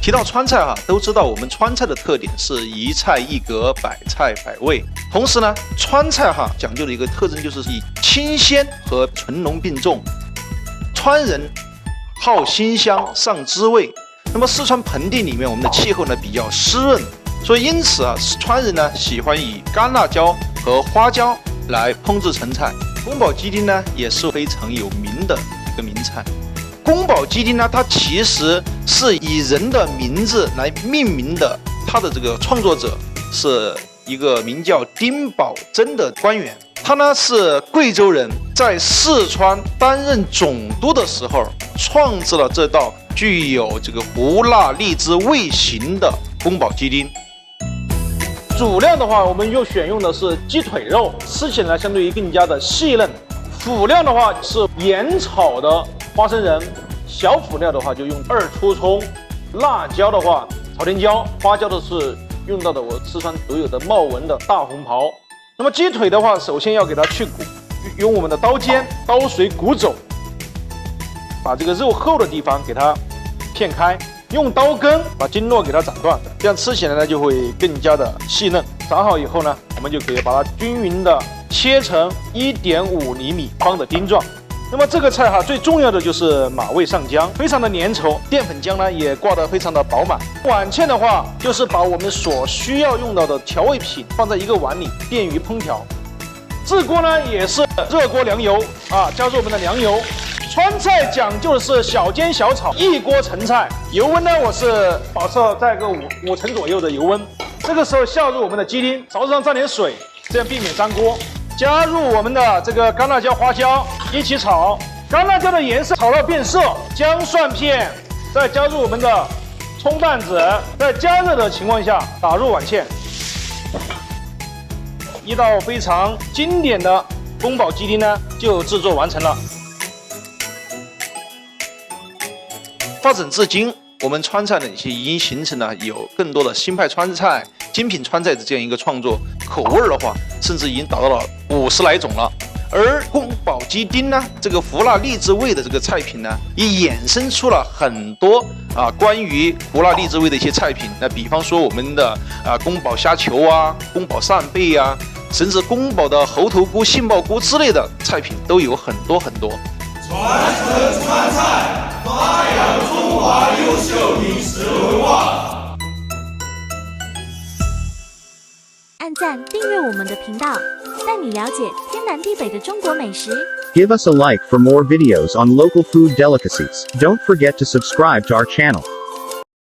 提到川菜都知道我们川菜的特点是一菜一格，百菜百味。同时呢，川菜讲究的一个特征就是以清鲜和纯浓并重。川人好辛香上滋味，那么四川盆地里面我们的气候呢比较湿润，所以因此川人呢喜欢以干辣椒和花椒来烹制成菜。宫保鸡丁呢也是非常有名的一个名菜。宫保鸡丁呢，它其实是以人的名字来命名的，它的这个创作者是一个名叫丁宝桢的官员，他呢是贵州人，在四川担任总督的时候，创制了这道具有这个胡辣荔枝味型的宫保鸡丁。主料的话，我们选用的是鸡腿肉，吃起来相对于更加的细嫩。辅料的话是盐炒的花生仁，小辅料的话就用2粗葱，辣椒的话朝天椒，花椒的是用到的我四川独有的茂文的大红袍。那么鸡腿的话，首先要给它去骨，用我们的刀尖刀水骨肘，把这个肉厚的地方给它片开，用刀根把经络给它斩断，这样吃起来呢就会更加的细嫩。斩好以后呢，我们就可以把它均匀的切成1.5厘米方的丁状。那么这个菜最重要的就是马味上浆，非常的粘稠，淀粉浆呢也挂得非常的饱满。碗芡的话，就是把我们所需要用到的调味品放在一个碗里，便于烹调。制锅呢也是热锅凉油加入我们的凉油。川菜讲究的是小煎小炒，一锅成菜。油温呢，我是保持在个5成左右的油温。这个时候下入我们的鸡丁，勺子上蘸点水，这样避免粘锅。加入我们的这个干辣椒、花椒，一起炒。干辣椒的颜色炒到变色，姜蒜片，再加入我们的葱瓣子，在加热的情况下打入碗芡。一道非常经典的宫保鸡丁呢，就制作完成了。发展至今，我们川菜呢已经形成了有更多的新派川菜、精品川菜的这样一个创作，口味的话，甚至已经达到了50来种了。而宫保鸡丁呢，这个胡辣荔枝味的这个菜品呢，也衍生出了很多关于胡辣荔枝味的一些菜品。那比方说我们的宫保虾球宫保扇贝甚至宫保的猴头菇、杏鲍菇之类的菜品都有很多很多。传承川菜，发扬中华优秀饮食文化。按赞订阅我们的频道，带你了解天南地北的中国美食。Give us a like for more videos on local food delicacies. Don't forget to subscribe to our channel.